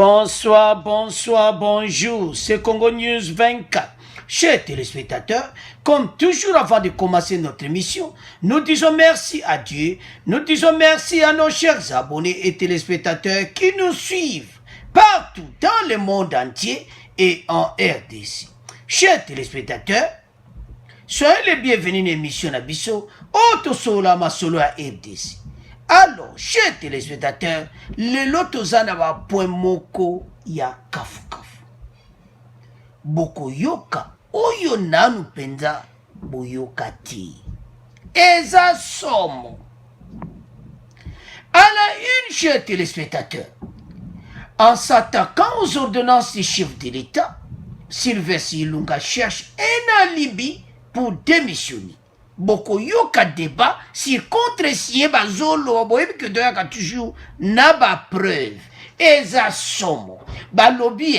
Bonsoir, bonsoir, bonjour, c'est Congo News 24. Chers téléspectateurs, comme toujours avant de commencer notre émission, nous disons merci à Dieu, nous disons merci à nos chers abonnés et téléspectateurs qui nous suivent partout dans le monde entier et en RDC. Chers téléspectateurs, soyez les bienvenus à l'émission Nabiso, Auto Sola Masolo à RDC. Alors, chers téléspectateurs, le lotozana va point moko ya kafu kafu. Boko yoka, oyo nanu penza, boyoka ti. Eza somo. À la une, chers téléspectateurs, en s'attaquant aux ordonnances du chef de l'État, Sylvestre Ilunga cherche un alibi pour démissionner. Boko yoka débat sur contre siye bazolo boyebi que doyaka toujours na ba preuve eza somo balobi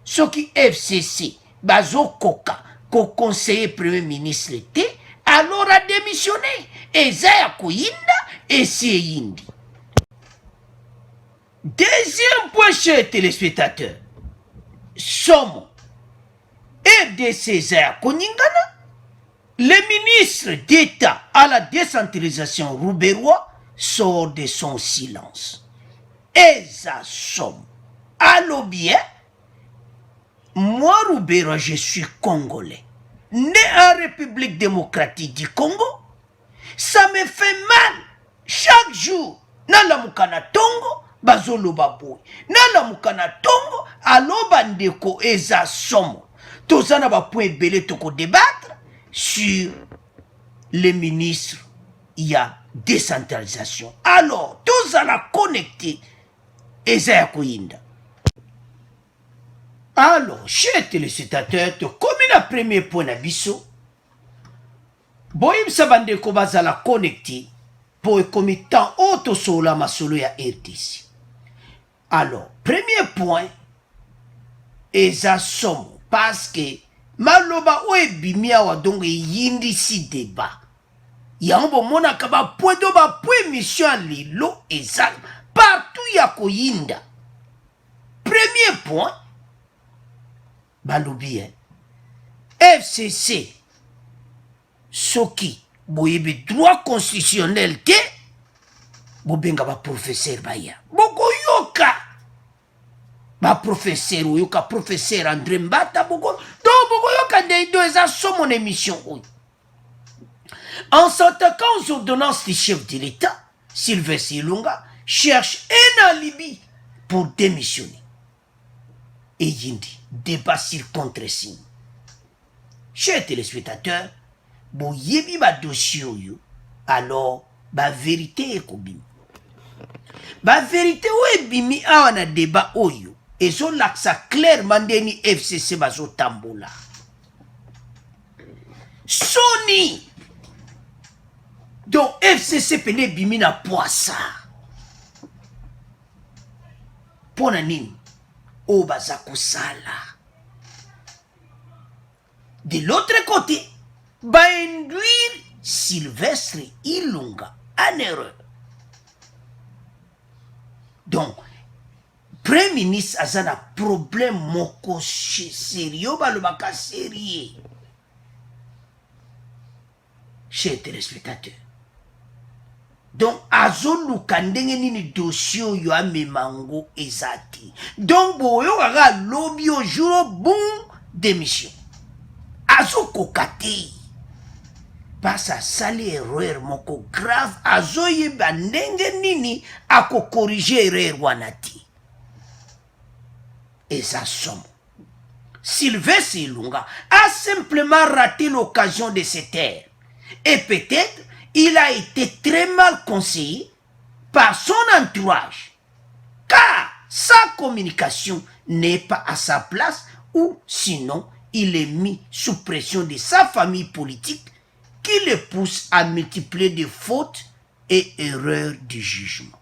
soki FCC bazokoka ko conseiller premier ministre te alors a démissionné eza ya koyinda esi eyindi. Deuxième point, chers téléspectateurs, somo RDC eza ya koningana. Le ministre d'État à la décentralisation Rouberois sort de son silence. Eza somme. Allo bien, moi Rouberois, je suis congolais. Né en République démocratique du Congo, ça me fait mal. Chaque jour, nala mukana tongo, bazolo baboui. Nala mukana tongo, alo bandeko eza somme. Tozana ba point belé toko débattre sur les ministres, il y a décentralisation. Alors, tous à la connecter, et ça alors, chers téléspectateurs, comme la première point d'abisso, boyim sabande ko bazala connecter pour comme temps auto sola masolo ya RDC. Alors, premier point, et ça somme parce que maloba oe bimia wa donc yindi si débat yango mona ka ba point do ba point mission lilo ezal partout ya koyinda. Premier point balobi FCC soki boyebi droit constitutionnel te bobenga ba professeur baya boko yoka ba professeur oyoka professeur André Mbata boko donc boko yoka de eza so mon émission oui. En s'attaquant aux ordonnances du chef de l'État, Sylvestre Ilunga cherche un alibi pour démissionner. Et yindi débat sur contre-signe. Chers téléspectateurs, bo yebi ba dossier yo, alors ba vérité ekobimi. Ba vérité ou bimi awa na débat oyo. Et so laksa clairement deni FCC bazo tambola. Sony. Donc FCC pene bimi na poisa. Pona nini? O baza kusala. De l'autre côté, ba induire Sylvestre Ilunga en erreur. Donc, Premier ministre a un problème moko sérieux, balobaka sérieux. Chers téléspectateurs. Donc, azolu kandenge nini dossier yo amemango ezati. Donc, boyo kaka lobby au jour bon démission. Azo kokate. Parce à sali erreur moko grave azo yeba ndenge nini ako corriger erreur wanati. Et ça somme. Sylvestre Ilunga a simplement raté l'occasion de se taire. Et peut-être il a été très mal conseillé par son entourage. Car sa communication n'est pas à sa place ou sinon il est mis sous pression de sa famille politique qui le pousse à multiplier des fautes et erreurs de jugement.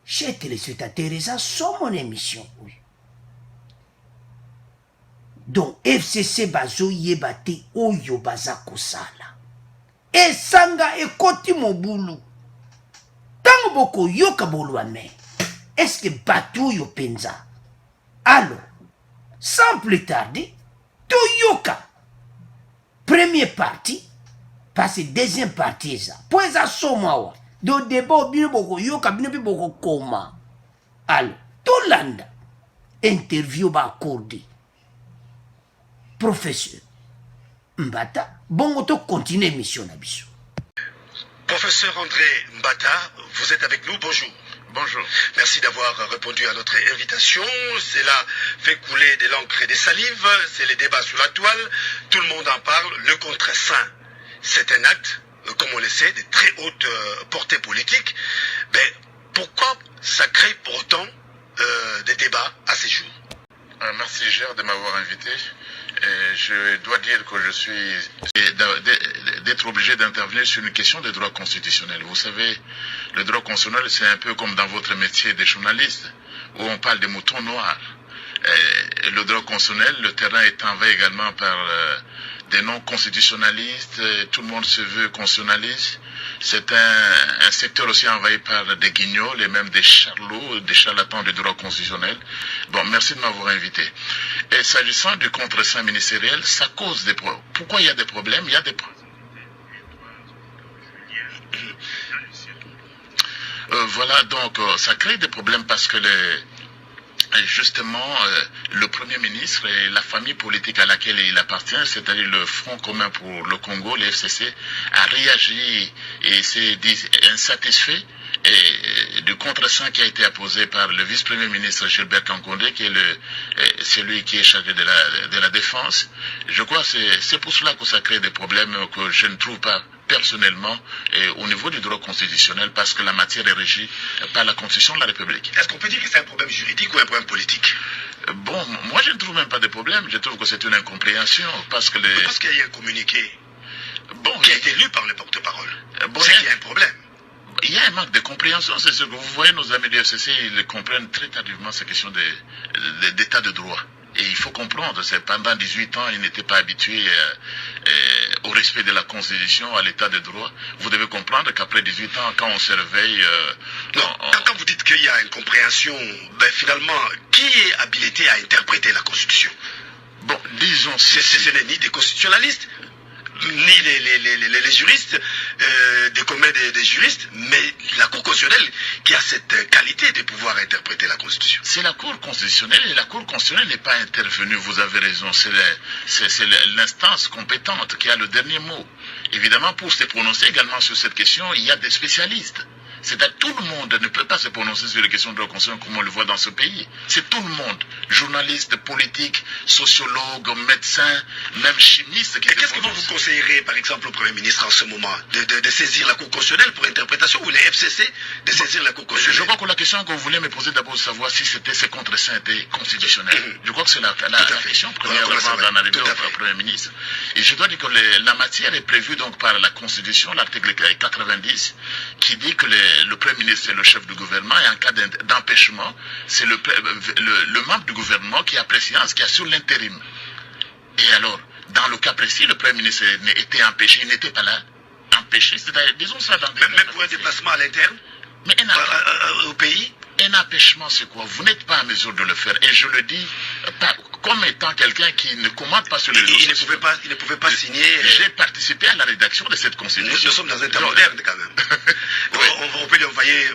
Chers téléspectateurs, ça c'est mon émission. Oui. Donc, FCC bazo yebate oyo baza kosala. Et sanga ekoti mobulu. Tango boko yoka bolwa me. est-ce que bateau yo penza? Alors, sans plus tarder, Toyoka, première partie, parce que deuxième partie, ça. Pour ça, somawa. Do débat, bien beaucoup, yoka, bien beaucoup, comment. Alors, Tolanda, interview ba accordé. Professeur, Mbata, bon, on continue mission d'abisso. Professeur André Mbata, vous êtes avec nous, bonjour. Bonjour. Merci d'avoir répondu à notre invitation. Cela fait couler de l'encre et des salives. C'est les débats sur la toile. Tout le monde en parle. Le contre-saint, c'est un acte, comme on le sait, de très haute portée politique. Mais pourquoi ça crée pour autant des débats à ces jours? Merci Gérard de m'avoir invité. Je dois dire que je suis d'être obligé d'intervenir sur une question de droit constitutionnel. Vous savez, le droit constitutionnel, c'est un peu comme dans votre métier de journaliste, où on parle des moutons noirs. Le droit constitutionnel, le terrain est envahi également par des non-constitutionnalistes. Tout le monde se veut constitutionnaliste. C'est un secteur aussi envahi par des guignols et même des charlots, des charlatans du droit constitutionnel. Bon, merci de m'avoir invité. Et s'agissant du contre-saint ministériel, ça cause des problèmes. Pourquoi il y a des problèmes? Il y a des problèmes. Voilà, donc ça crée des problèmes parce que justement, le Premier ministre et la famille politique à laquelle il appartient, c'est-à-dire le Front commun pour le Congo, le FCC, a réagi et s'est dit insatisfait du contre-saint qui a été apposé par le vice-premier ministre Gilbert Kankondé, qui est celui qui est chargé de la défense. Je crois que c'est pour cela que ça crée des problèmes que je ne trouve pas personnellement au niveau du droit constitutionnel, parce que la matière est régie par la Constitution de la République. Est-ce qu'on peut dire que c'est un problème juridique ou un problème politique? Bon, moi je ne trouve même pas de problème, je trouve que c'est une incompréhension, parce que Parce qu'il y a eu un communiqué qui a été lu par le porte-parole. Bon, c'est qu'il y a un problème. Il y a un manque de compréhension, c'est sûr que vous voyez nos amis du FCC, ils comprennent très tardivement ces questions d'état de droit. Et il faut comprendre, c'est pendant 18 ans, ils n'étaient pas habitués au respect de la Constitution, à l'état de droit. Vous devez comprendre qu'après 18 ans, quand on se réveille... Quand vous dites qu'il y a une compréhension, ben finalement, qui est habilité à interpréter la Constitution? Bon, disons... Ce n'est ni des constitutionnalistes, ni les juristes, des communs des juristes, mais la Cour constitutionnelle qui a cette qualité de pouvoir interpréter la Constitution. C'est la Cour constitutionnelle, et la Cour constitutionnelle n'est pas intervenue, vous avez raison, c'est l'instance compétente qui a le dernier mot. Évidemment, pour se prononcer également sur cette question, il y a des spécialistes. C'est-à-dire tout le monde ne peut pas se prononcer sur les questions de la Constitution comme on le voit dans ce pays. C'est tout le monde, journalistes, politiques, sociologues, médecins, même chimistes. Et qu'est-ce que vous conseillerez, par exemple, au Premier ministre en ce moment, de saisir la Cour constitutionnelle pour interprétation, ou les FCC de saisir la Cour constitutionnelle? Je crois que la question que vous voulez me poser d'abord, savoir si ces contre-saints étaient constitutionnels. Je crois que c'est la question première avant d'en arriver au Premier ministre. Et je dois dire que la matière est prévue donc par la Constitution, l'article 90, qui dit que le Premier ministre est le chef du gouvernement, et en cas d'empêchement, c'est le membre du gouvernement qui a préséance, qui assure l'intérim. Et alors, dans le cas précis, le Premier ministre était empêché, il n'était pas là. Empêché, c'est-à-dire, disons ça dans... Même pour un déplacement à l'interne, au pays? Un empêchement, c'est quoi? Vous n'êtes pas en mesure de le faire. Et je le dis comme étant quelqu'un qui ne commande pas sur les réseaux sociaux. Il ne pouvait pas signer... J'ai participé à la rédaction de cette constitution. Nous sommes dans un temps moderne, quand même. Oui. On peut l'envoyer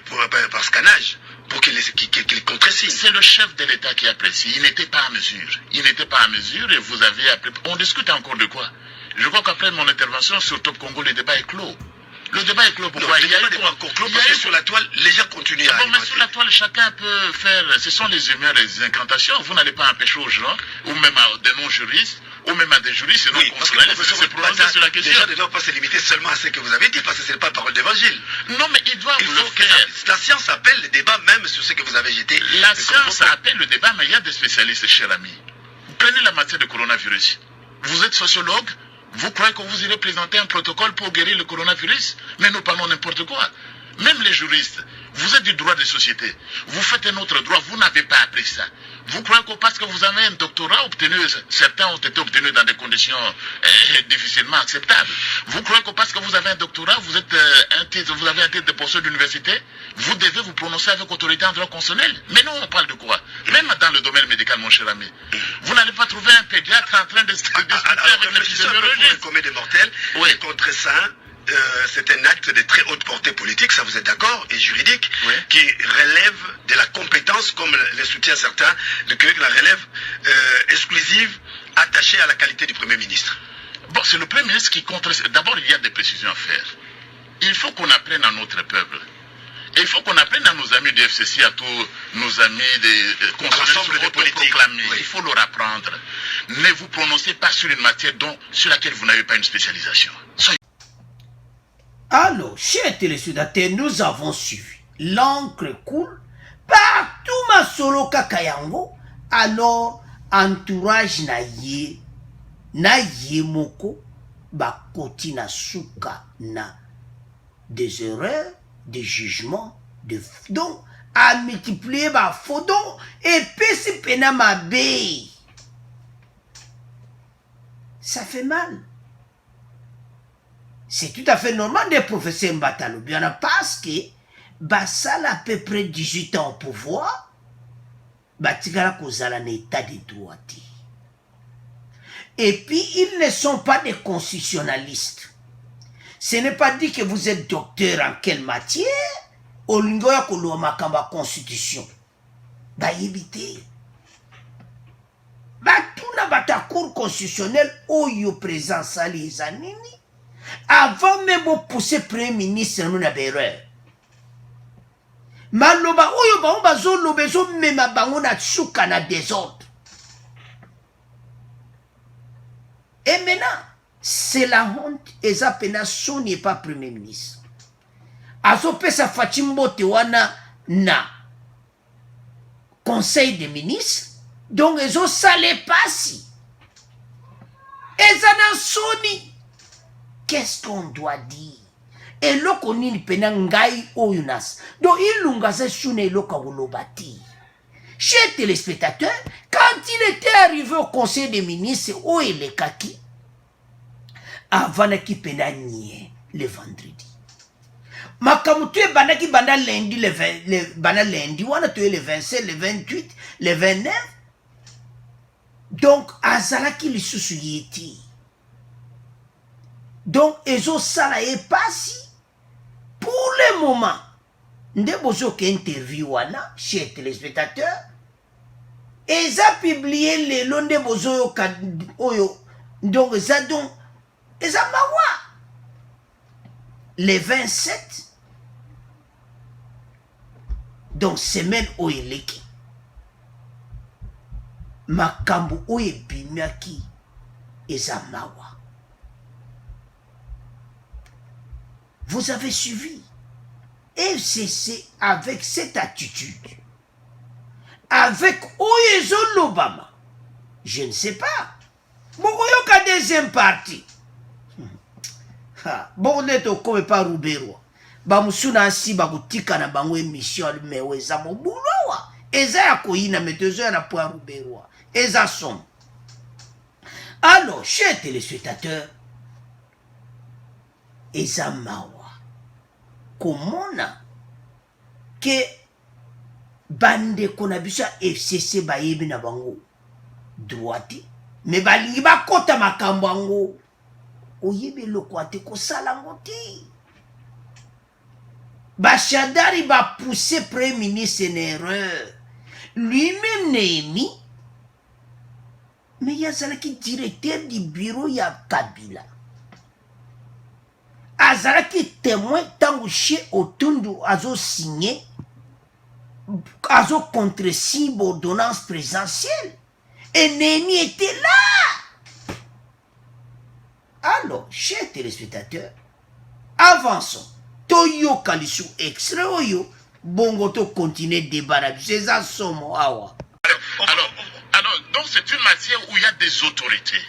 par scannage pour qu'il contresigne. C'est le chef de l'État qui apprécie. Il n'était pas en mesure. Il n'était pas en mesure, et vous avez appris... On discute encore de quoi? Je crois qu'après mon intervention sur Top Congo, le débat est clos. Le débat est clos. Pourquoi? Il y a pas encore clos parce que sur la toile, les gens continuent à mais sur la toile, chacun peut faire... Ce sont les humeurs et les incantations. Vous n'allez pas empêcher aux gens, ou même à des non-juristes, ou même à des juristes, oui, parce que le professeur sur la question. Les gens ne doivent pas se limiter seulement à ce que vous avez dit, parce que ce n'est pas parole d'évangile. Non, mais ils doivent le faire. La science appelle le débat même sur ce que vous avez jeté. La science appelle le débat, mais il y a des spécialistes, cher ami. Prenez la matière de coronavirus. Vous êtes sociologue, vous croyez que vous irez présenter un protocole pour guérir le coronavirus? Mais nous parlons n'importe quoi. Même les juristes, vous êtes du droit des sociétés. Vous faites un autre droit, vous n'avez pas appris ça. Vous croyez que parce que vous avez un doctorat obtenu, certains ont été obtenus dans des conditions difficilement acceptables. Vous croyez que parce que vous avez un doctorat, vous avez un titre de professeur d'université, vous devez vous prononcer avec autorité en droit constitutionnel? Mais non, on parle de quoi? Même dans le domaine médical, mon cher ami. Vous n'allez pas trouver un pédiatre en train de discuter avec l'épidémiologiste. Commun des mortels, oui. Contre ça, c'est un acte de très haute portée politique, ça vous êtes d'accord, et juridique, oui, qui relève de la compétence, comme le soutient certains, la relève exclusive, attachée à la qualité du Premier ministre. Bon, c'est le Premier ministre qui compte. D'abord, il y a des précisions à faire. Il faut qu'on apprenne à notre peuple. Et il faut qu'on apprenne à nos amis du FCC, à tous nos amis des politiques. Oui. Il faut leur apprendre. Ne vous prononcez pas sur une matière sur laquelle vous n'avez pas une spécialisation. Alors, chers téléspectateurs, nous avons suivi. L'encre coule partout ma solo kakayango. Alors, entourage na ye moko, ba koti na suka na des erreurs, des jugements, donc à multiplier ba fodon et puis si pena ma bé. Ça fait mal. C'est tout à fait normal des professeurs Mbatalo, bien parce que Bassala à peu près 18 ans au pouvoir, Batigala Kozala n'est état de droit. Et puis ils ne sont pas des constitutionnalistes. Ce n'est pas dit que vous êtes docteur en quelle matière, au lingoya kolo makamba constitution. Bah évitez. Bah tout n'a pas ta cour constitutionnelle où yo présent sali zanini. Avant même de pousser Premier ministre, nous avons erreur. Maloba, oyo ba bazo lobezo mema bango na tsuka na désordre. Et maintenant, c'est la honte. Et ça pena son n'est pas Premier ministre. Azo pesa Fatimbo Tewana na Conseil des ministres. Donc, ils ont salé pas si. Et ça n'a soni. Qu'est-ce qu'on doit dire? Et là, on y penangai oyunas. Donc, il l'ungase sune loka wolobati. Chers téléspectateurs, quand il était arrivé au Conseil des ministres, où il est kaki, avant qu'il penanie le vendredi. Makamutue banaki banda lundi, banda lundi, on a tué le 27, le 28, le 29. Donc, azalaki li susu yeti. Donc, ezo sala e pasi. Pour le moment, nde bozo ke interview wana, chers téléspectateurs, eza publié le long de bozo oyo, donc eza donc, eza mawa. Le 27, donc semaine oyeleki, makambo oye bimiaki, eza mawa. Vous avez suivi FCC avec cette attitude, avec Oyezo Lobama. Je ne sais pas. Mokoyoka deuxième partie. Bon, n'est comme pas Roubero. Bamusuna si bagutika na bango émission mewe za mobulowa. Eza ya koyina metezo ya na point Roubero. Eza som. Alors, chers téléspectateurs, eza mawa. Comment que bande konabisa FCC bayebi na bango droite mais balingi bakota makambo ango oyebi lokwate ko salango ti Bachadari va pousser Premier ministre en erreur lui-même Némi mais il y a ça qui directeur du bureau ya Kabila Azaraki témoin tant chez Otundu azo signé azo contre-signe ordonnance présidentielle et Némi était là. Alors, chers téléspectateurs, avançons. Toyo Kalisou extrait oyo bongo to continuer débat c'est ça somo awa. Alors, donc c'est une matière où il y a des autorités.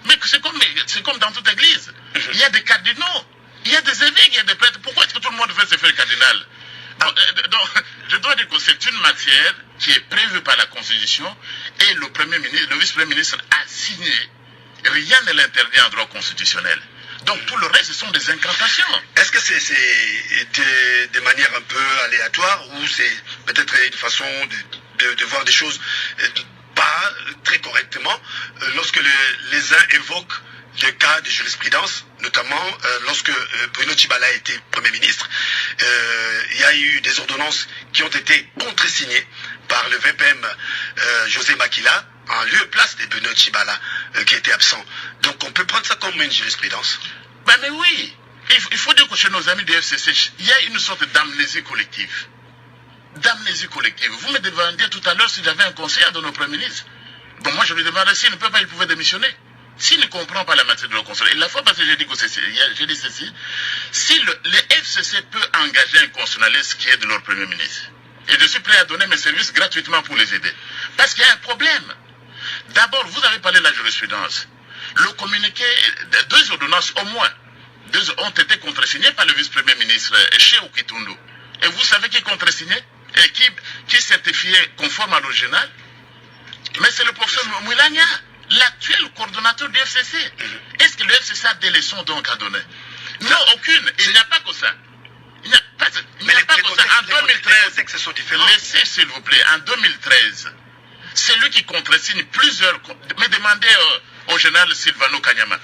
Mais c'est comme dans toute église. Il y a des cardinaux. Il y a des évêques, il y a des prêtres. Pourquoi est-ce que tout le monde veut se faire cardinal? je dois dire que c'est une matière qui est prévue par la Constitution et le vice-premier ministre a signé. Rien ne l'interdit en droit constitutionnel. Donc tout le reste, ce sont des incantations. Est-ce que c'est de manière un peu aléatoire ou c'est peut-être une façon de voir des choses pas très correctement lorsque les uns évoquent le cas de jurisprudence, notamment lorsque Bruno Tshibala était Premier ministre, il y a eu des ordonnances qui ont été contresignées par le VPM José Makila en lieu et place de Bruno Tshibala qui était absent. Donc on peut prendre ça comme une jurisprudence. Ben mais oui, il faut dire que chez nos amis du FCC, il y a une sorte d'amnésie collective. D'amnésie collective. Vous me demandiez tout à l'heure si j'avais un conseiller de nos premiers ministres. Bon, moi je lui demandais s'il ne peut pas, il pouvait démissionner. S'il ne comprend pas la matière de la constitution, et la fois passée j'ai dit ceci, si le FCC peut engager un constitutionnaliste qui est de leur premier ministre, et je suis prêt à donner mes services gratuitement pour les aider. Parce qu'il y a un problème. D'abord, vous avez parlé de la jurisprudence. Le communiqué, deux ordonnances au moins, ont été contresignés par le vice-premier ministre Cheikh Kitundu. Et vous savez qui contresignait et qui certifiait conforme à l'original? Mais c'est le professeur Moulania, l'actuel coordonnateur du FCC. Est-ce que le FCC a des leçons donc à donner? Non, aucune. Il n'y a pas que ça. Il n'y a pas que ça. En 2013, laissez s'il vous plaît, en 2013, c'est lui qui contresigne plusieurs... Mais demandez au général Silvano Kanyama.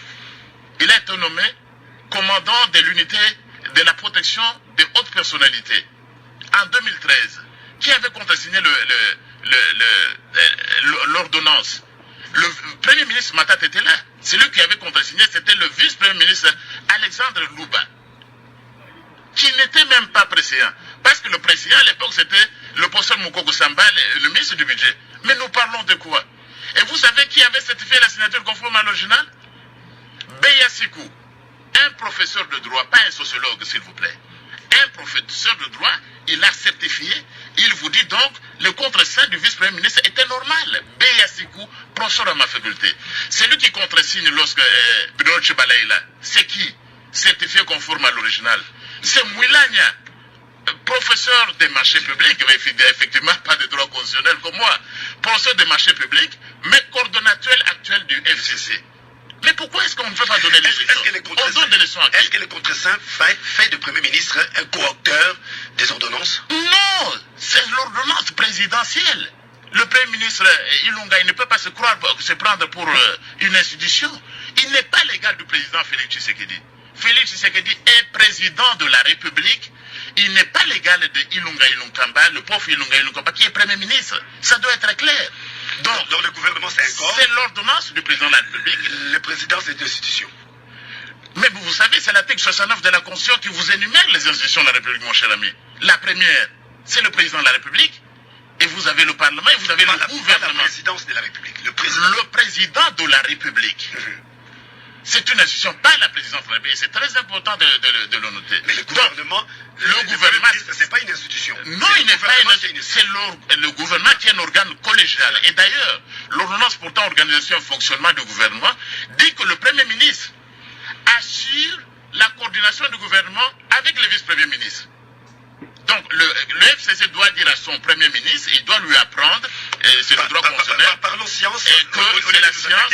Il a été nommé commandant de l'unité de la protection des hautes personnalités en 2013. Qui avait contresigné l'ordonnance? Le premier ministre Matat était là. C'est lui qui avait contresigné, c'était le vice-premier ministre Alexandre Louba, qui n'était même pas président. Parce que le président à l'époque c'était le professeur Moukoko Samba, le ministre du budget. Mais nous parlons de quoi? Et vous savez qui avait certifié la signature conforme à l'original? Beya Sikou, un professeur de droit, pas un sociologue s'il vous plaît. Un professeur de droit, il a certifié, il vous dit donc, le contreseing du vice-premier ministre était normal. Beya Sikou, professeur à ma faculté. C'est lui qui contresigne lorsque Bruno Tshibala est là. C'est qui? Certifié conforme à l'original. C'est Mouilania, professeur des marchés publics, mais effectivement pas de droit constitutionnel comme moi. Professeur des marchés publics, mais coordonnateur actuel du FCC. Mais pourquoi est-ce qu'on ne peut pas donner les leçons? On donne des leçons à qui? Est-ce que le contreseing fait du Premier ministre un coauteur des ordonnances? Non, c'est l'ordonnance présidentielle. Le Premier ministre Ilunga, il ne peut pas se prendre pour une institution. Il n'est pas l'égal du président Félix Tshisekedi. Félix Tshisekedi est président de la République. Il n'est pas l'égal de Ilunga Ilunkamba, le pauvre Ilunga Ilunkamba, qui est Premier ministre. Ça doit être clair. Donc le gouvernement, c'est un corps. C'est l'ordonnance du président de la République. Le président, c'est une institution. Mais vous savez, c'est l'article 69 de la Constitution qui vous énumère les institutions de la République, mon cher ami. La première, c'est le président de la République. Et vous avez le Parlement et vous avez le gouvernement. La présidence de la République. Le président de la République. C'est une institution, pas la présidence de la République. C'est très important de le noter. Mais le gouvernement, c'est pas une institution. Non, il n'est pas une institution. C'est le gouvernement qui est un organe collégial. Et d'ailleurs, l'ordonnance portant organisation et fonctionnement du gouvernement dit que le Premier ministre assure la coordination du gouvernement avec le vice-premier ministre. Donc, le FCC doit dire à son Premier ministre, il doit lui apprendre, c'est le droit constitutionnel, parlons science, que c'est la science.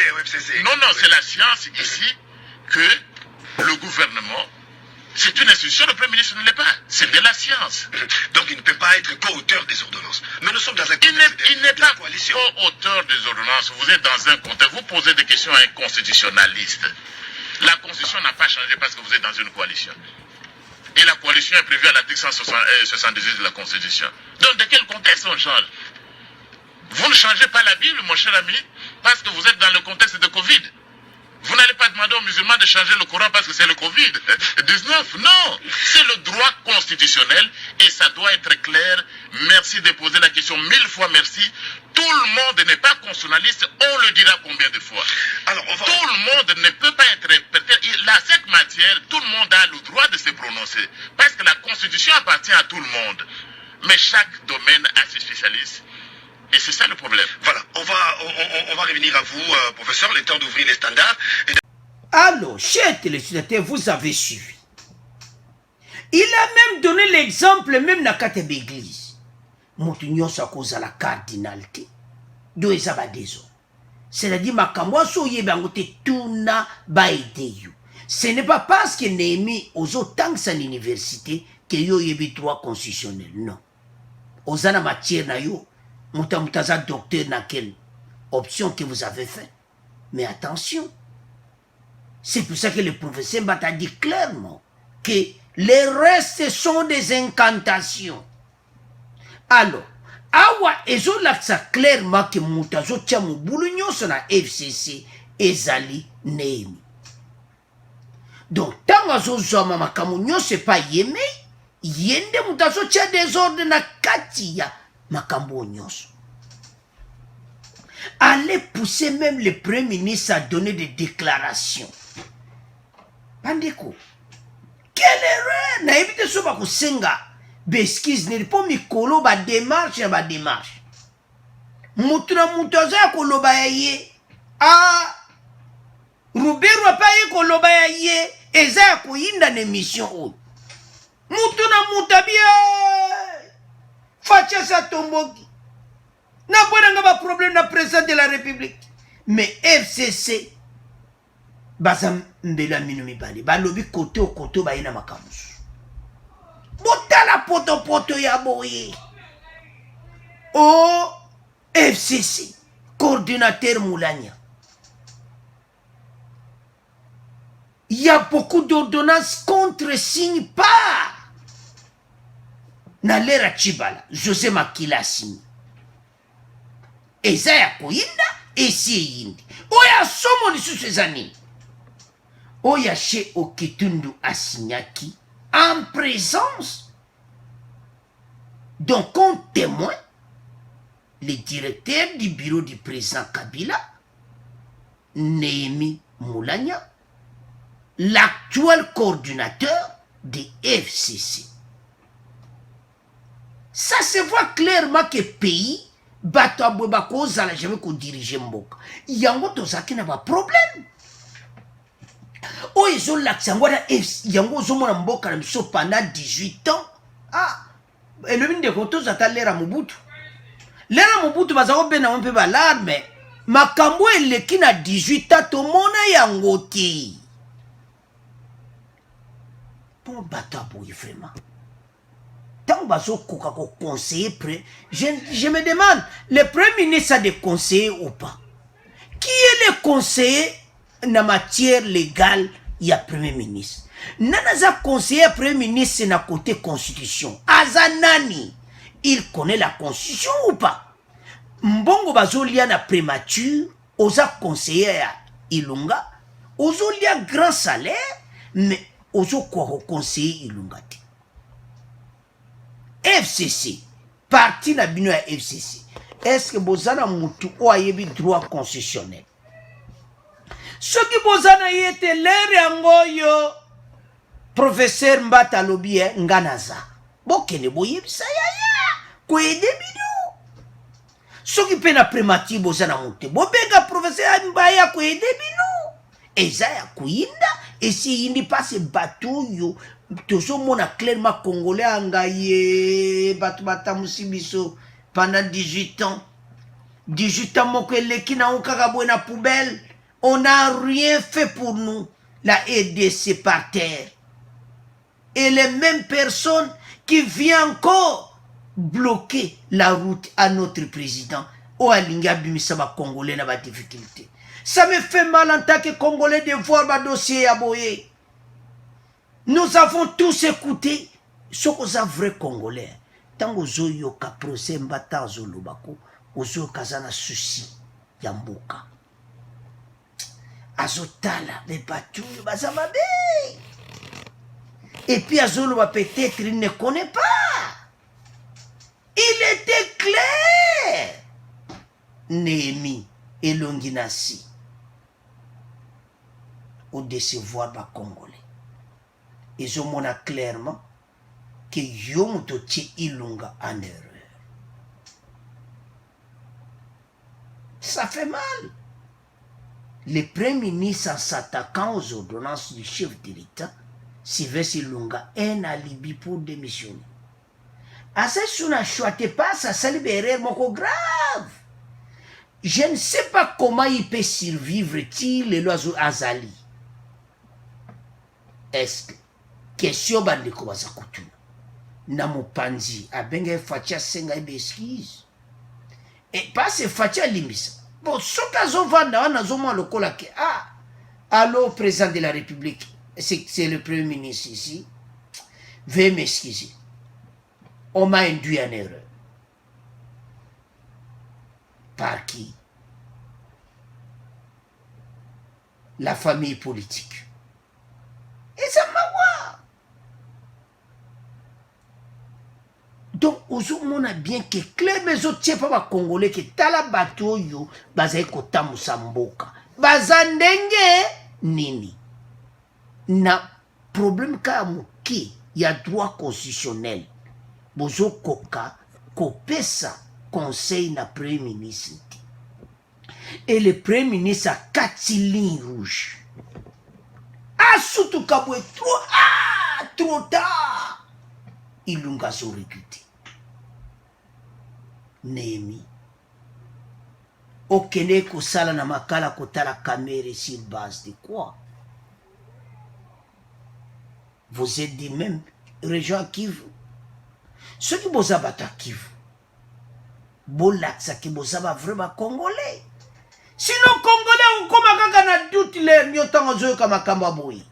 Non, c'est la science ici que le gouvernement, c'est une institution, le Premier ministre ne l'est pas. C'est de la science. Donc, il ne peut pas être co-auteur des ordonnances. Mais nous sommes dans un contexte il n'est pas co-auteur des ordonnances. Vous êtes dans un contexte, vous posez des questions à un constitutionnaliste. La Constitution n'a pas changé parce que vous êtes dans une coalition. Et la coalition est prévue à l'article 178 de la Constitution. Donc, de quel contexte on change? Vous ne changez pas la Bible, mon cher ami, parce que vous êtes dans le contexte de Covid. Vous n'allez pas demander aux musulmans de changer le Coran parce que c'est le Covid-19. Non, c'est le droit constitutionnel et ça doit être clair. Merci de poser la question 1000 fois, merci. Tout le monde n'est pas constitutionnaliste, on le dira combien de fois. Alors, tout le monde ne peut pas être... Là, cette matière, tout le monde a le droit de se prononcer. Parce que la Constitution appartient à tout le monde. Mais chaque domaine a ses spécialistes. Et c'est ça le problème. Voilà, on va revenir à vous, professeur, le temps d'ouvrir les standards. Alors, chers téléspectateurs, vous avez suivi. Il a même donné l'exemple, même dans la église. moto nyonso akozala cardinal te do eza badésordre. C'est-à-dire makambo aso oyebi yango te tuna baede yo. Ce n'est pas parce que Néhémie ozotangisa na université que yo oyebi droit constitutionnel, non. Oza na matière na yo moto aza docteur na quelle option que vous avez fait. Mais attention, c'est pour ça que le professeur Mbata dit clairement que les restes sont des incantations. Alors, awa ezolakisa clairement que moto azotia mobulu nyonso na FCC ezali Néhémie. Donc, ntango azozwama makambo nyonso epai yeme yende moto azotia désordre na kati ya makambo nyonso. Allez pousser même le premier ministre à donner des déclarations. Pandeko, quelle erreur! Na évité so ba kusenga beskiz ne po mikolo ba démarche ba démarche. Mutu na mutu aza koloba ya ye. Ah, Ruberu apa ye koloba ya ye eza koyinda na émission oyo. Mutu na mutu abia facha sa tomboki. Na bwana ba problème na président de la République. Mais FCC baza mbela minu mibale balobi kote o kote ba ina makamusu. Botala poto ya boye. Oh FCC coordinateur Moulania. Il y a beaucoup d'ordonnances contre-signe pas. Na lera Chibala, José Makila signe. Eza ya koyinda, esi yindi. Oya somo lisusu eza nini. Oya che Okitundu asignaki en présence d'un compte témoin, le directeur du bureau du président Kabila, Néhémie Moulania, l'actuel coordinateur de FCC. Ça se voit clairement que pays bato abwe bakozala jamais ko diriger mboka. Yango tozaki na ba problème. O ezo laksa ngwana yango zo mona mboka na biso pendant 18 ans. Ah, elobi ndeko tozata lera Mobutu. Lera Mobutu bazako bena mpe balarme. Makambo eleki na 18 ans to mona yango te. Pour bato aboye vraiment. Tant que conseiller, je me demande, le premier ministre a des conseillers ou pas? Qui est le conseiller en matière légale? Il y a premier ministre. Nanaza conseiller premier ministre na côté constitution. Azanani, il connaît la constitution ou pas? Mbongo bazolia na prémature, oza conseiller à Ilunga, ozolia grand salaire, mais ozo quoi conseiller Ilunga. FCC, parti na bino ya FCC. Est-ce que bozana mutu o ayebi droit constitutionnel? Soki bozana yete lere yangoyo professeur Mbata lobi nganaza. Bokene boyebisa ya kwede bino. Soki pena primati bozana mutu. Bobenga professeur Mbaya kwede bino. Eza ya kuyinda esi yindi passe batuyo. Tozo mona clairement congolais angaye batu batamusi biso pendant 18 ans. 18 ans moko eleki na ukaka na poubelle. On n'a rien fait pour nous. La EDC par terre. Et les mêmes personnes qui viennent encore bloquer la route à notre président. O alinga bimisa ba congolais na ba difficulté. Ça me fait mal en tant que congolais de voir ma dossier à boyer. Nous avons tous écouté ce que c'est vrai congolais. Tant que zo yoka procès Mbata zolobako, ozo kazana souci yamboka. Azotala les battus bazamabe. Et puis azoloba peut-être il ne connaît pas. Il était clair. Néhémie et Longinasi au décevoir ba congolais. Ils ont montré clairement que Yomuto Ilunga en erreur. Ça fait mal. Le premier ministre, en s'attaquant aux ordonnances du chef de l'État, Sylvestre Ilunga a un alibi pour démissionner. Asa suna choite pas, ça salibérer moko grave. Je ne sais pas comment il peut survivre-t-il le loiseau azali. Est-ce que question bandeko baza kutuna na mopanzi abenge fatia senga ebe excuse et pas se fatia limbisa bon soki azovanda wana azomwa lokola ke allô président de la République, c'est le premier ministre ici, veuillez m'excuser, on m'a induit en erreur. Par qui? La famille politique. Et ça m'a voir. Donc, on a bien que clé mais autres pas congolais que tala bateau yo bazai kota musamboka. Bazandenge nini. Na problème ka muki ya droit constitutionnel. Bozo koka kopesa conseil na premier ministre. Et le premier ministre a 4 lignes rouges. Surtout kabwe trop tard. Il lunga so recruté. Némi. Okene ko sala na makala kotala caméra sur base de quoi? Vous êtes dit même région Kivu. Ceux qui bosa bata Kivu. Bolaksa qui bosa ba vraiment congolais. Sinon congolais on comme kaka na doute les miotango zo kama kamba boy.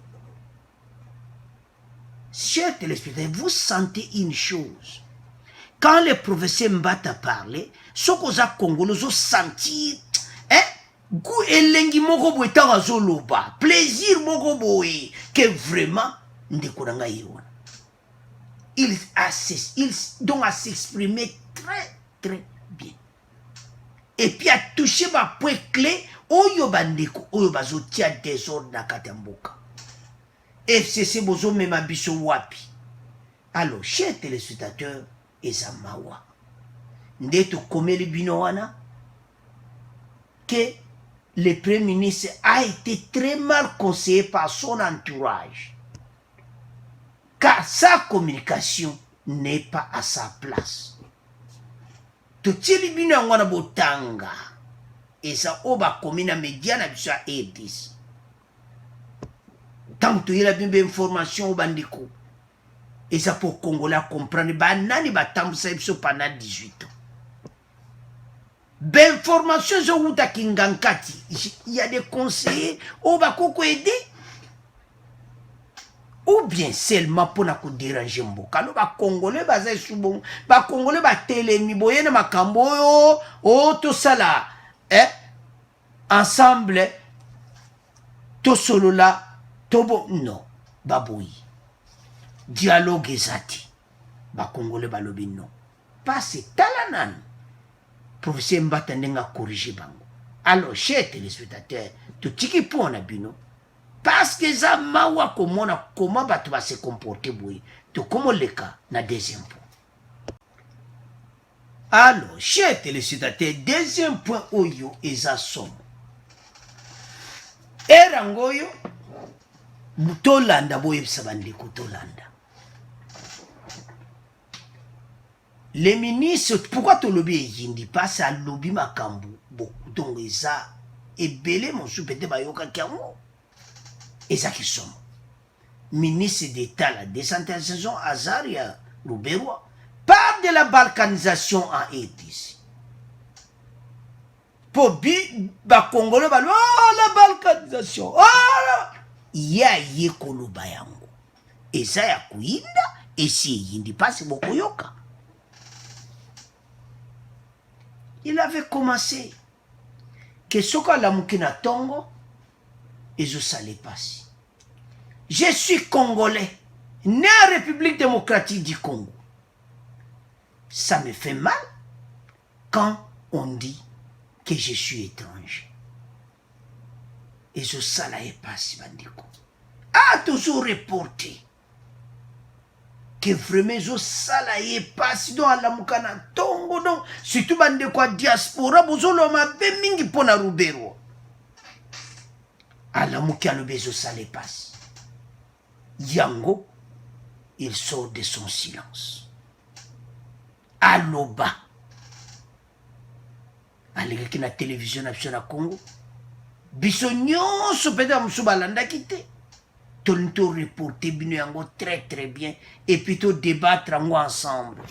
Chers téléspectateurs, vous sentez une chose. Quand le professeur Mbata parlait, ce que les Congolais ont senti, goût elengi moko boy tango loba, plaisir moko boy, que vraiment ndekuranga yona. Il donc à s'exprimer très bien. Et puis à toucher ma point clé, oyo bandeko, oyo bazo tia désordre na katamboka. FCC bozo mema biso wapi. Alors, chers téléspectateurs, ezamawa. Ndeto komeli bino wana que le premier ministre a été très mal conseillé par son entourage. Car sa communication n'est pas à sa place. Totili bino wana botanga. Et ça oba komina media na biso a EDIS. Tant que il y a bien information au bandiko. Et ça pour Congolais comprendre, banani batam ça pendant 18 ans. Ben information zo uta kingankati. Il y a des conseillers au bakoko aider. Ou bien seulement pour na ko déranger mboka. No ba Congolais bazai subon, ba Congolais ba telemi boye na makambo yo, o to sala. Ensemble to solo la tobo non, baboui. Dialogue ezati. Ba Congolais balobi non. Passe talanan. Professeur Mbata ndenga corriger bango. Alors, chers téléspectateurs, tout tiki pour na bino. Parce que ça mawa komona comment batu va se comporter boui. To komo leka na deuxième point. Alors, chers téléspectateurs, deuxième point oyo eza somo. Erangoyo Tolanda boye sabandeko Tolanda. Les ministres, pourquoi tu lobby yindi passe à lobby makambu beaucoup donc ça et belé mon soupete bayoka kiamo et ça qui sont ministre d'État la décentralisation Azaria Ruberwa parle de la balkanisation en EDIS. Pour bi ba Congolais ba la balkanisation ya ye koloba yango eza ya kuinda esi yindi pasi bokoyoka. Il avait commencé que soka la mukina tongo et je salais pasi. Je suis congolais, né en République démocratique du Congo. Ça me fait mal quand on dit que je suis étranger. Et je salais pasi bandiko. A toujours reporté que vraiment je salaye passe dans la mukana tongo donc surtout bande kwa diaspora bozolo mabe mingi pona Rubero ala mukano bezo sale passe yango il sort de son silence aloba alekaki na télévision na biso na Congo biso nyonso peut-être mosusu balandaki te tolini to reporter bino yango très très bien et puis to débattre yango ensemble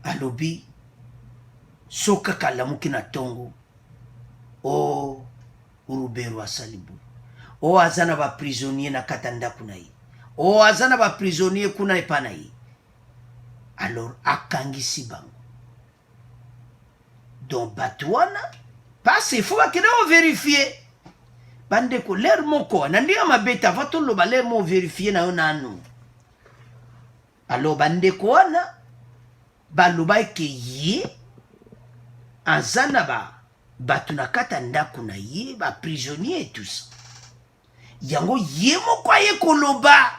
alobi so kaka alamuki na ntongo o Rubero asali boye o aza na baprisonnier na kati ya ndako na ye o aza na baprisonnier kuna epa na ye alors akangisi bango donc bato wana pasi ifo bakende ovérifie bandeko lere moko na ndenge mabe te ava toloba lere mo ovérifie na yo nanu alors bandeko wana baloba eke ye aza na bato na kati ya ndako na ye baprisonnier et tout ça yango ye moko aye koloba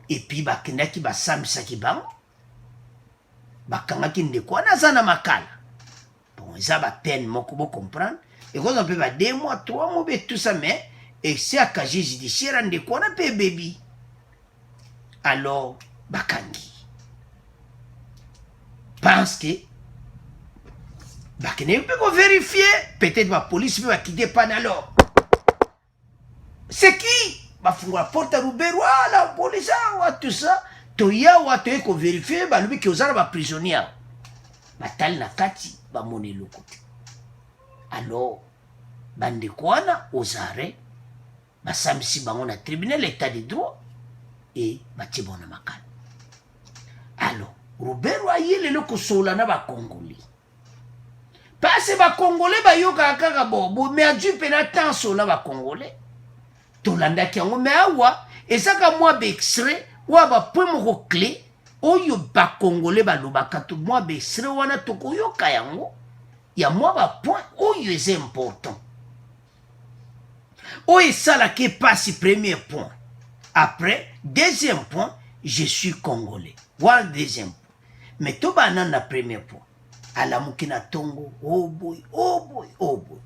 epuis bakendaki basambisaki bango bakangaki ndeko wana aza na makala bon eza bapene moko bocomprendre ekozwa mpe ba 2 mois 3 mois be tout ça mais ese akaje judiciaire ndeko wana mpe ebebi alors bakangi pense que bakende mpe kovérifier peut-être bapolice mpe bakite pane alors c'est qui bafungula porte ya Rubero la police awa tout ça toya awa toye kovérifie balobi ke oza na baprisonnier awa batali na kati bamona eloko te alors bandeko wana ozare basambisi bango na tribunal état de droit e batie bango na makala alors Rubero aye lelo kosola na bakongoli pase bakongole bayokaka kaka bobo me adu mpe na tanso na bakongole tolandaki yango me awa ezaka mwa baextrait oyo bapoint moko clé oyo bakongole balobaka to mwa baextrait wana tokoyoka yango ya mwa bapoint oyo eza important oyo esalaki epasi premier point après deuxième point je suis congolais wana deuxième point mais tobana na premier point alamuki na ntongo oh boy oh boy oh boy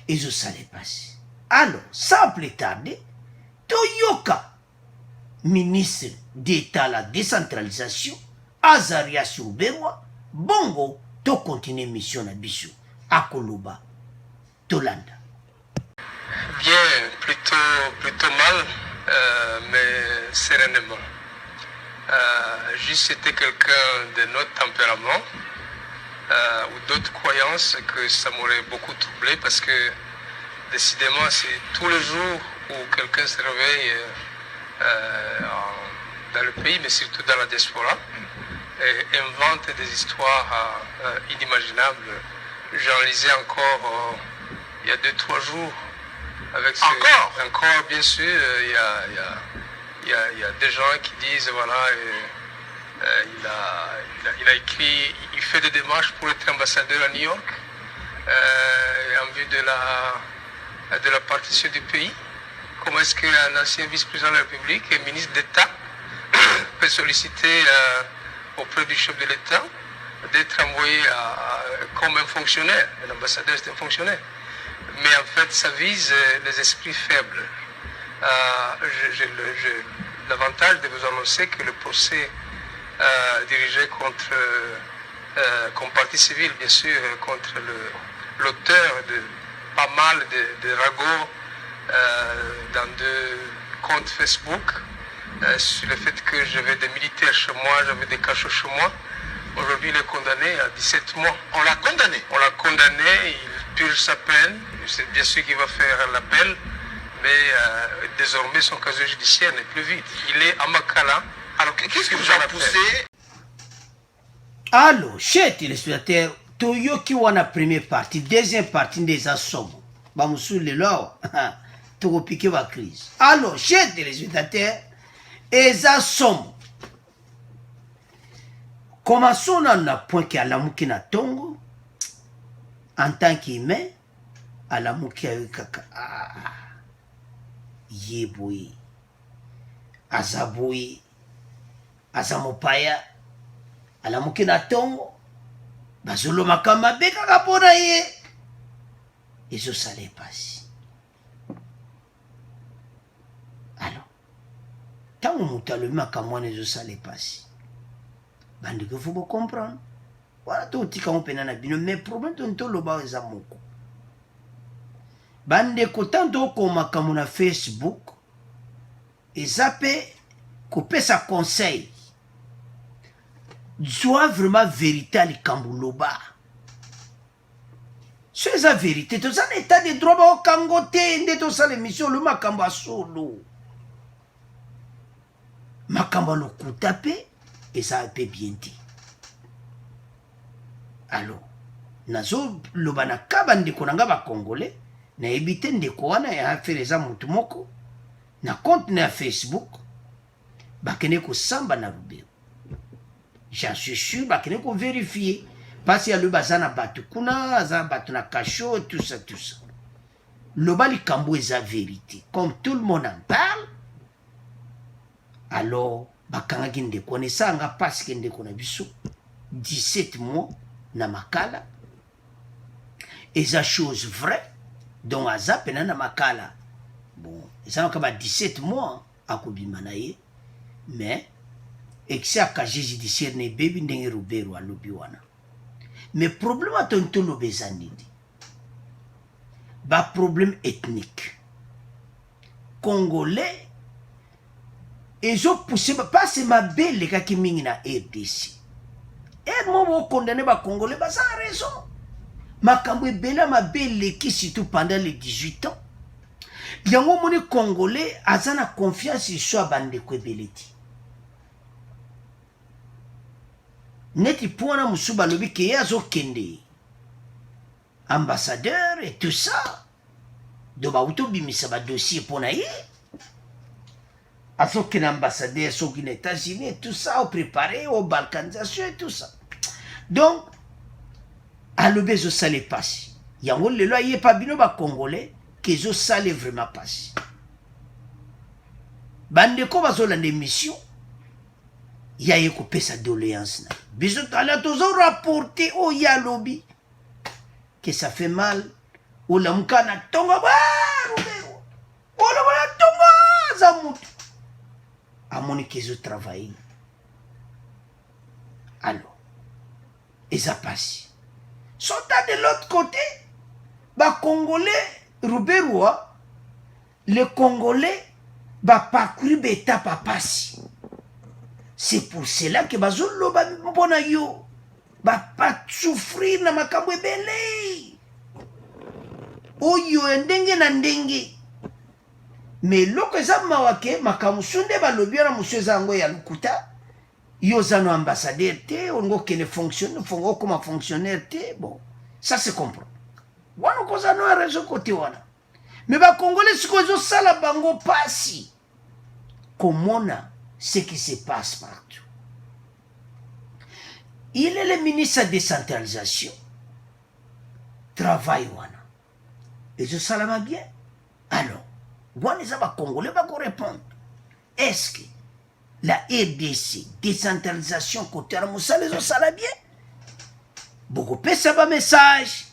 ezosala epasi alors sans plus tarder toyoka ministre d'état la décentralisation Azarias Rubero bongo to continue mission na biso akoloba tolanda bien plutôt mal mais sereinement juste c'était quelqu'un de notre tempérament ou d'autres croyances que ça m'aurait beaucoup troublé parce que décidément c'est tous les jours où quelqu'un se réveille dans le pays mais surtout dans la diaspora et invente des histoires inimaginables. J'en lisais encore il y a 2-3 jours avec encore bien sûr il y a des gens qui disent voilà il a écrit, il fait des démarches pour être ambassadeur à New York en vue de la partition du pays. Comment est-ce qu'un ancien vice-président de la République et ministre d'État peut solliciter auprès du chef de l'État d'être envoyé comme un fonctionnaire? Un ambassadeur, c'est un fonctionnaire. Mais en fait, ça vise les esprits faibles. J'ai l'avantage de vous annoncer que le procès dirigé contre, comme partie civile, bien sûr, contre l'auteur de pas mal de ragots dans 2 comptes Facebook sur le fait que j'avais des militaires chez moi, j'avais des cachots chez moi. Aujourd'hui, il est condamné à 17 mois. On l'a condamné? On l'a condamné, il purge sa peine. C'est bien sûr qu'il va faire l'appel, mais désormais son casier judiciaire n'est plus vide. Il est à Makala. Alors, qu'est-ce qui vous a poussé? Alors, chers téléspectateurs, toyoki wana première partie, deuxième partie des assommes. Bamusu lelo awa, tokopike ba crise. Alors, chers téléspectateurs, eza somme. Commençons na point que alamuki na tongo, en tant qu'humain, alamuki ayo kaka, yeboui, azaboui, azamopaya, alamuki na tongo, bazolo makama be kaka pona ye, ezosala epasi. Alors, ntango moto alobimaka mwana ezosala epasi bandeko fo bocomprendre wana totikango mpena na bino mais problème toni toloba eza moko bandeko ntanto okomaka mo na Facebook eza mpe kopesa conseil zwa vraiment vérité ya likambo loba so eza vérité toza na état de droit baokango te nde tosala émission olo makambo ya solo makambo ya lokuta mpe eza mpe bien te alors nazoloba na ka bandeko na nga bacongolais nayebi te ndeko wana ya affaire eza motu moko na compte na ya Facebook bakende kosamba na Lubero j'en suis sûr bakende kovérifie parce ya loba aza na bato kuna aza na bato na kasho tout ça loba likambo eza vérité comme tout le monde en parle alors bakangaki ndeko wana esanga parce ke ndeko na biso 17 mois na makala eza chose vrai donc aza pena na makala bon ezalaka ba 17 mois akobima na ye mais excès ya casier judiciaire na ebebi ndenge Lubero alobi wana mais problème atoni toloba eza nini baproblème ethnique congolais ezopousse bapase mabe elekaki mingi na RDC e mo bokondane bacongolais baza raison makambo ebele mabe eleki surtout pendant les 18 ans yango omoni congolais aza na confiance iso ya bandeko ebele ti neti mpo wana mosusu balobi ke ye azokende ambassadeur et tout ça do bauti obimisa badossier mpo na ye azokende ambassadeur soki na États-Unis et tout ça oprépare obalkanisation et tout ça donc alobi ezosala epasi yango lelo ayepa bino bacongolais ke ezosala vraiment pasi bandeko bazolanda émission ya ye kopesa doléance na biso tala tozorapporte oyo alobi que ça fait mal olamuka na tongo Lubero oloba na tongo aza mutu amoni ke ezotravaille alors eza pasi sota de l'autre côté bacongolais Luberois les congolais baparcouru baétape apasi c'est pour cela que bazoloba mpona yo bapasouffrir na makambo ebele oyo ya ndenge na ndenge mais eloko eza mawa ke makambo mosusu nde balobi wana mosusu eza yango ya lokuta yo oza no ambassadeur te olingo okende okoma fonctionnaire te bon ça se comprend wana okoza no ya raison kote wana mais bacongolais sikoyo ezosala bango pasi komona ce qui se passe partout. Il est le ministre de décentralisation. Travail wana. Et je salama bien. Alors, wana ça va congolais va répondre. Est-ce que la RDC, décentralisation côté à Moussa les sala bien? Beaucoup de ça va message.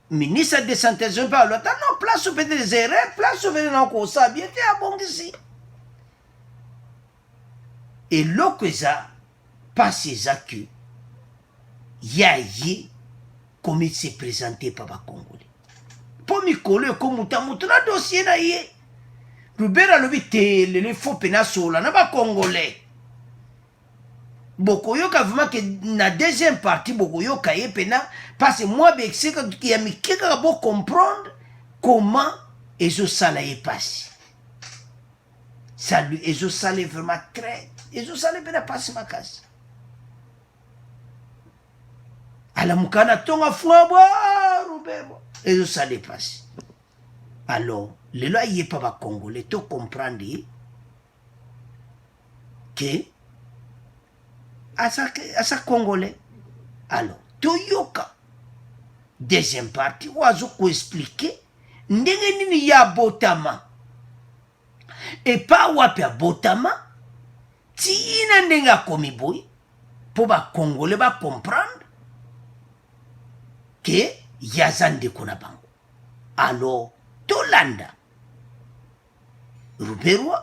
Ministre de décentralisation par l'autre. Non, place où fait des erreurs, place où fait encore ça bien, t'es à bon ici. Et loko eza passe eza que ya ye comme il s'est présenté par bacongolais po mikolo ekomuta moto na dossier na ye Lubero alobi te lelo fo pena sola na bacongolais bokoyoka vraiment que na deuxième partie bokoyoka ye pena parce que moi bexeka ya mikeka bo comprendre comment ezosala ye pasi ça lui ezosala vraiment très ezosala pena pasi makasi alamuka na tonga fwabwa Lubero ezosala pasi alors lelo ayepa bacongolais to comprendre que asa congolais alors toyoka deuxième partie oazo koexplike ndenge nini ya botama epa wapi abotama tina ndenge akomi boye mpo bacongolais bacomprendre ke yaza ndeko na bango alors tolanda Lubero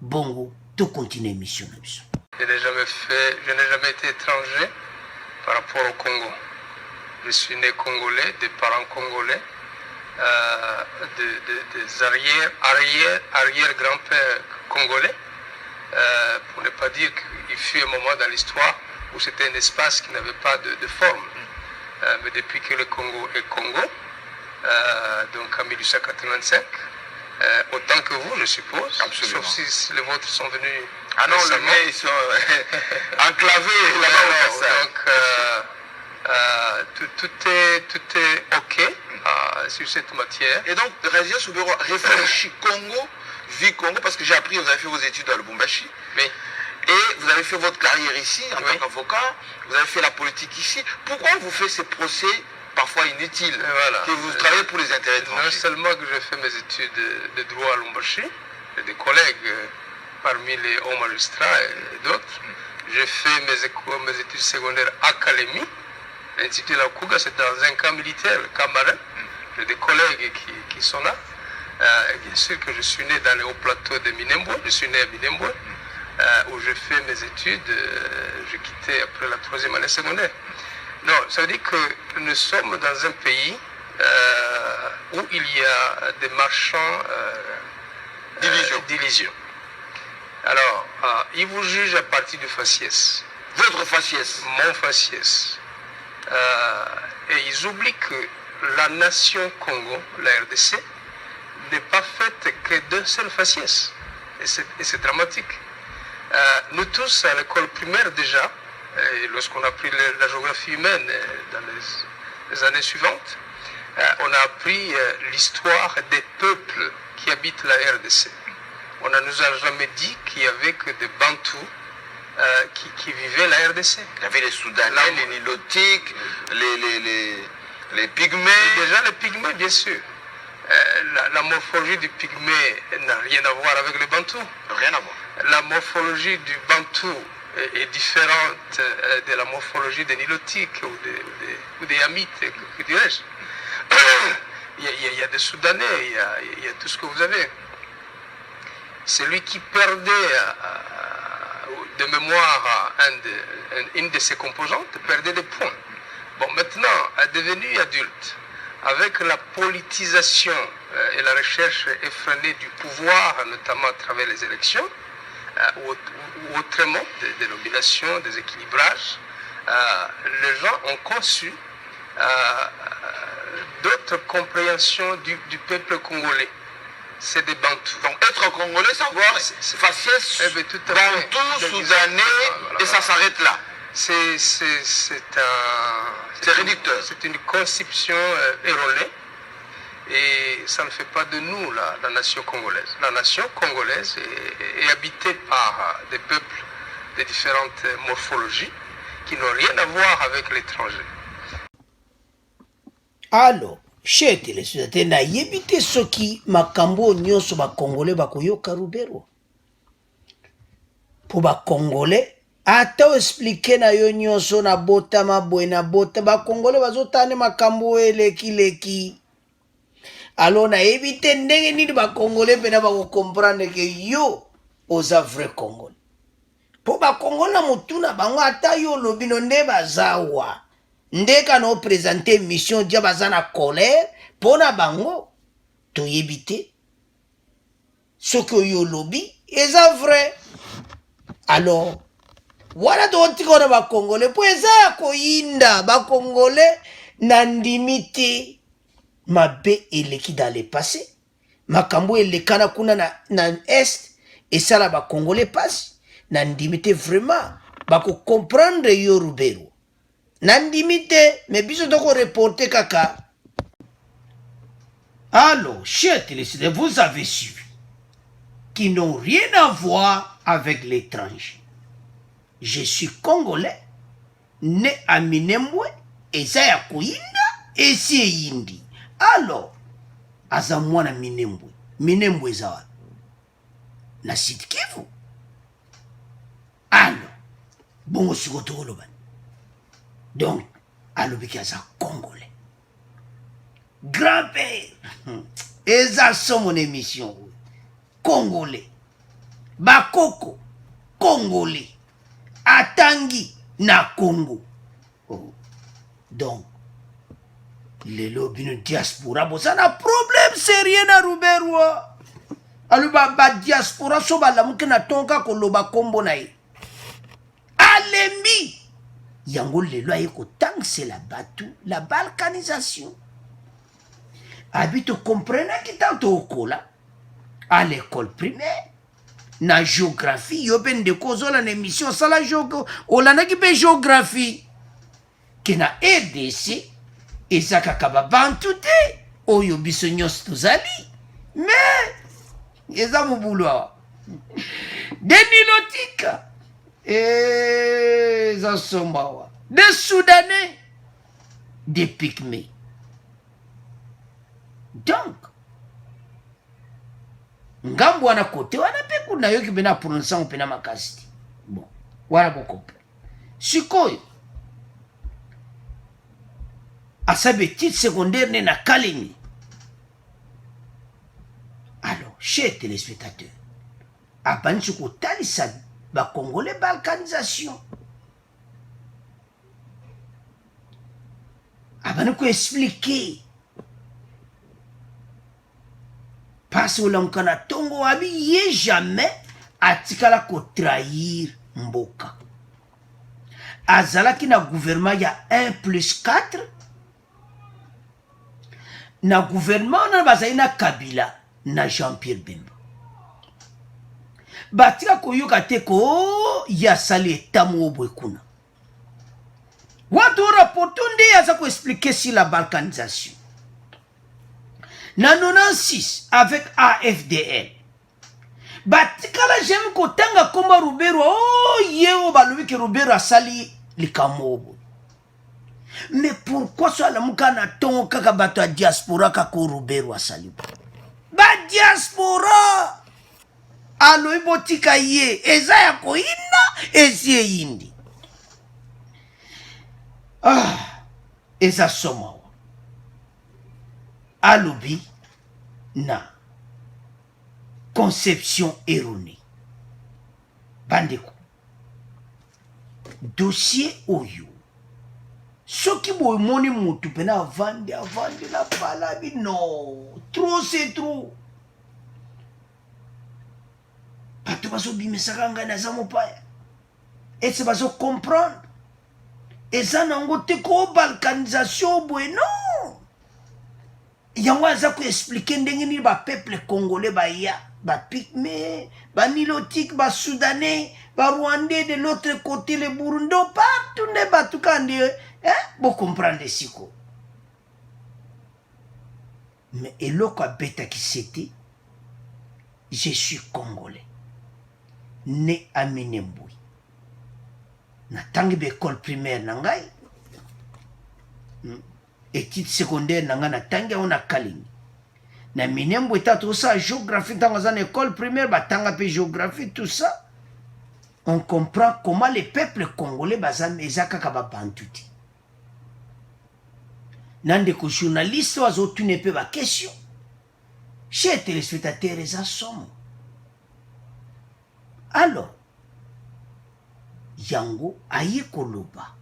bongo to continue mission na biso. Je n'ai jamais été étranger par rapport au Congo. Je suis né congolais, des parents congolais, des arrière-grands-pères congolais, pour ne pas dire qu'il fut un moment dans l'histoire où c'était un espace qui n'avait pas de forme. Mais depuis que le Congo est Congo, donc en 1885, autant que vous, je suppose. Absolument. Sauf si les vôtres sont venus. Ah non, les miens, ils sont enclavés là-bas au passage. Donc, tout est OK sur cette matière. Et donc, Razia Soubero réfléchit Congo, vie Congo, parce que j'ai appris, vous avez fait vos études à Lubumbashi. Oui. Et vous avez fait votre carrière ici en Oui. tant qu'avocat. Vous avez fait la politique ici. Pourquoi vous faites ces procès parfois inutiles Voilà. que vous travaillez pour les intérêts Non étrangers? seulement que j'ai fait mes études de droit à Lubumbashi, j'ai des collègues parmi les hauts magistrats et d'autres. J'ai fait mes études secondaires à Kalemi. L'Institut de la Kouga, c'est dans un camp militaire, le camp marin. J'ai des collègues qui sont là. Et bien sûr que je suis né dans les hauts plateaux de Minembwe. Je suis né à Minembwe, où j'ai fait mes études. J'ai quitté après la 3e année secondaire. Non, ça veut dire que nous sommes dans un pays où il y a des marchands d'illusions. Alors, ils vous jugent à partir du faciès. Votre faciès. Mon faciès. Et ils oublient que la nation Congo, la RDC, n'est pas faite que d'un seul faciès. Et c'est dramatique. Nous tous, à l'école primaire déjà, lorsqu'on a appris la géographie humaine dans les années suivantes, on a appris l'histoire des peuples qui habitent la RDC. On ne nous a jamais dit qu'il n'y avait que des Bantous qui vivaient la RDC. Il y avait les Soudanais, les Nilotiques, les Pygmées. Et déjà les Pygmées, bien sûr. La morphologie du Pygmée n'a rien à voir avec les Bantous. Rien à voir. La morphologie du Bantou est différente de la morphologie des Nilotiques ou des Hamites, que dirais-je. Il y a des Soudanais, il y a tout ce que vous avez. Celui qui perdait de mémoire une de ses composantes perdait des points. Bon, maintenant, devenu adulte, avec la politisation et la recherche effrénée du pouvoir, notamment à travers les élections, ou autrement des nominations, des équilibrages, les gens ont conçu d'autres compréhensions du peuple congolais. C'est des Bantous. Donc être congolais, savoir faciès, Bantou, Soudanais, voilà. et ça s'arrête là. C'est réducteur. C'est une conception erronée. Et ça ne fait pas de nous la nation congolaise. La nation congolaise est habitée par des peuples de différentes morphologies qui n'ont rien à voir avec l'étranger. Alors, chers téléspectateurs, nayebi te soki makambo nyonso bakongole bakoyoka Lubero. Po bakongole ata oexplike na yo nyonso na botama boye na bota bakongole bazotane makambo eleki. Alors nayebi te ndenge nini bakongole pena bakokomprendre ke yo oza vrai congolais. Po bakongole na motuna bango ata yo lobino nde bazawa. Ndeka no présenter mission dia baza na colère pona bango toyebi te soki oyo lobi eza vrai. Alors wana totika na bakongole po eza ya koyinda bakongole na ndimi te mabe eleki dans le passé makambo elekana kuna na est esala bakongole pasi na ndimi te vraiment bakocomprendre yo Lubero nandimi te mais biso toko reporter kaka. Alors, chers téléspectateurs, vous avez suivi qui n'ont rien à voir avec l'étranger. Je suis congolais, né à Minembwe, et ça ya koyinda, et c'est yindi. Alors, aza mwana Minembwe, Minembwe zawa, na Sud Kivu. Alors, bongo sikoto olobani. Donc, alobiki aza congolais. Grand-père, et ça c'est mon émission. Congolais. bakoko congolais atangi na Congo. Oh. Donc lelo bino diaspora bozana problème sérieux na Ruberwa. Alors ba diaspora so balamuke na tonka koloba kombo na ye alembi yango lelo aye kotangsela batu la balkanisation. Habito comprenaki tanto okola à l'école primaire na géographie yo ben de kozola na émission sala joko olanaki pe géographie ke na RDC ezaka kababantu te oyo biso nyonso tozali mais eza mobulu awa denilotika eza somba awa des soudanais des pygmées. Donc ngambo wana kote wana pe kuna yoki bena prononçant pena makasi bon wana bokope sikoyo asabe titre secondaire ne na Kalemi. Alors chers téléspectateurs abanchi kotalisa ba congolais balkanisation abani ko expliquer parce que l'on kana tongo abi ye jamais atikala ko trahir mboka azalaki na gouvernement ya 1+4 na gouvernement na bazali na Kabila na Jean-Pierre Bemba batika koyoka te ko ya sali etamu obwe kuna watu rapporto nde aza ko expliquer sur la balkanisation. Na 96 avec AFDL batikala j'aime kotanga komba Rubero oh yeo balobi ke Rubero asali likamobo. Mais pourquoi ça la muka na tongo kaka bato ya diaspora kako Rubero asali ba diaspora alo ibotika ye eza ya koinda ezie yindi eza soma alobi na conception erronée bandeko dossier oyo soki boy moni mutu pena avandi la palabi non trop c'est trop bato bazo bimisaka ngai naza mopaya ese bazo comprendre eza nango te ko balkanisation boye non yango aza ko expliquer ndenge nini ba peuple congolais baya ba pygmée ba nilotique ba soudanais ba rwandais de l'autre côté le burundi partout ne batu kandi bo comprendre siko mais eloko abetaki c'était je suis congolais né à Minembwe natangi be école primaire na ngai études secondaires na ngai natangi yango na Kalemi na Minembwe ta tout ça géographie ntango aza na école primaire batanga pe géographie tout ça on comprend comment les peuples congolais eza kaka babantu te na ndeko journaliste azotune mpe baquestion chez téléspectateurs eza somo. Alors yango aye koloba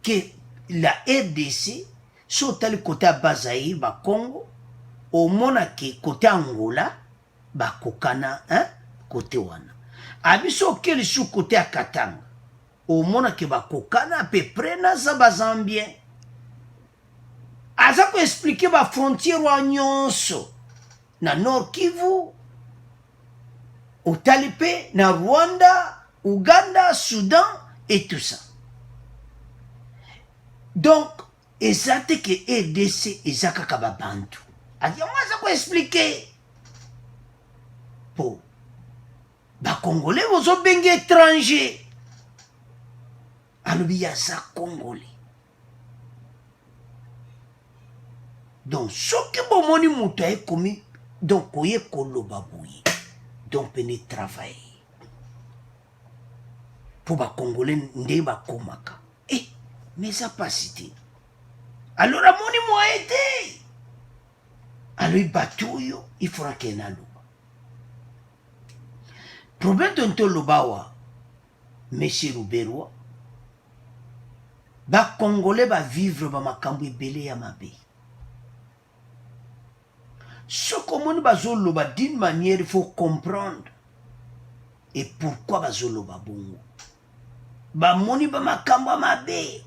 que la RDC sotali côté à Bazaïr ba Congo au monake côté Angola ba kokana côté wana abiso keli sou côté à Katanga au monake ba kokana à peu près na za bazambien aza ko expliquer ba frontière wa nyonso na Nord Kivu Otalipe na Rwanda, Ouganda, Soudan et tout ça. Donc, ezate que RDC ezaka kaba bantu. Adi on va quoi expliquer. Pour ba Congolais vous bengi étranger. Alobi ya za Congolais. Donc, ce qui bon moni muta e komi donc oye koloba boye. Donc venez travailler pour les Congolais ndé ba komaka mais ça pas cité alors à moni moi été alors batouyo il faudra qu'il na luba problème tonto lobawa monsieur Ruberwa ba congolais ba vivre ba makambo ebele ya mabe ce qu'on bazoloba d'une manière il faut comprendre et pourquoi bazoloba bongo ba moni ba makambo mabe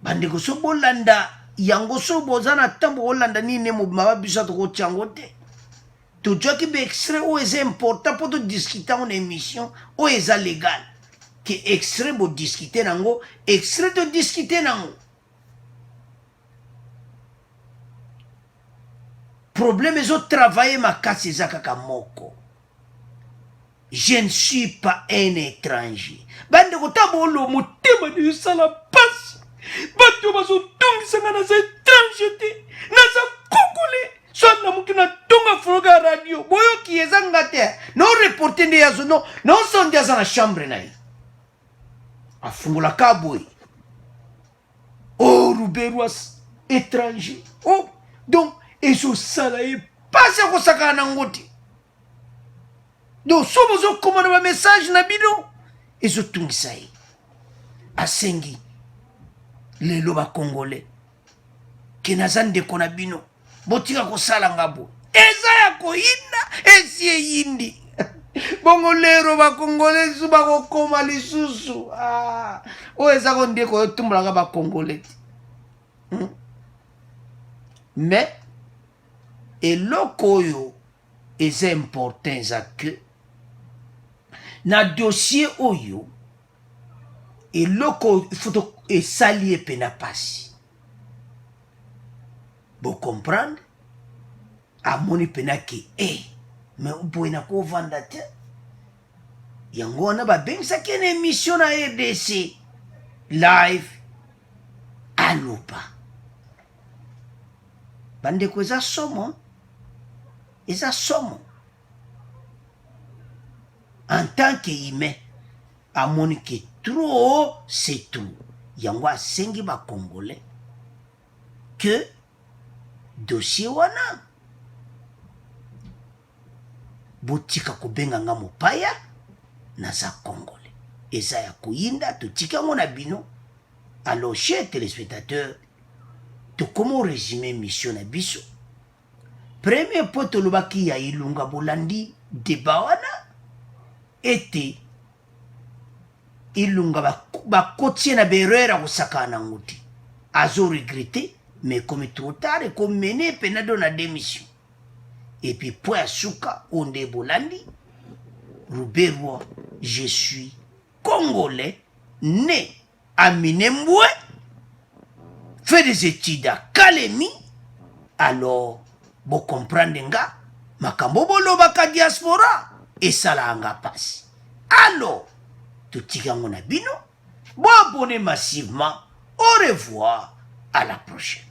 bandeko so bolanda yango so bozana tambo bolanda nini mo mababiso to chango te to joki be extrait o est important pour discuter en émission o est légal que extrait bo discuter nango extrait to discuter nango problème est de travailler ma casse ezaka moko. Je ne suis pas un étranger. Bande ko tabolo motema de sala passe. Bato baso tongi sanga na étranger te. Na sa congolais. Soit na mukina tonga froga radio. Boyo ki ezanga te. No reporter de yazo no sonde za na chambre na yi. Afungula kaboy. Oh Ruberwa étranger. Oh donc et ce salaire passe à Osaka Nangoti. Donc, si vous avez commandé un message, Nabino, et ce tout ça y a Sengi, les loba congolais, qui n'a pas de konabino, botika ko salangabo, ezaya ko inda, esie yindi. Bongolero ba congolais suba ko koma lisusu. Ah, o ezako ndeko tumbraka ba congolais. Mais et l'okoyo est important ça que na dossier oyo et l'oko faut et salier pena passi. Vous comprendre? A moni pena ki mais on peut na ko vanda te. Yango na ba ben ça une émission na RDC live alupa. Bande ko za somo eza somo en tant qu'humain amoni que trop c'est tout yango asengi ba congolais que dossier wana botika kobenga nga mopaya naza congolais eza ya koyinda totika ngo na bino. Alors chers téléspectateurs, to comment résumer mission na biso. Premier poto lobaki ya ilunga bolandi débat wana ete ilunga ba kotie na berera kosakana nguti azo regretter mais comme trop tard et comme mené penado na démission et puis point suka onde bolandi Ruberwa je suis congolais né à Minembwe fait des études à Kalemi. Alors bo comprendre nga makambo bolobaka diaspora esala nga pasi. Alors totika ngona bino bo abonnez massivement. Au revoir, à la prochaine.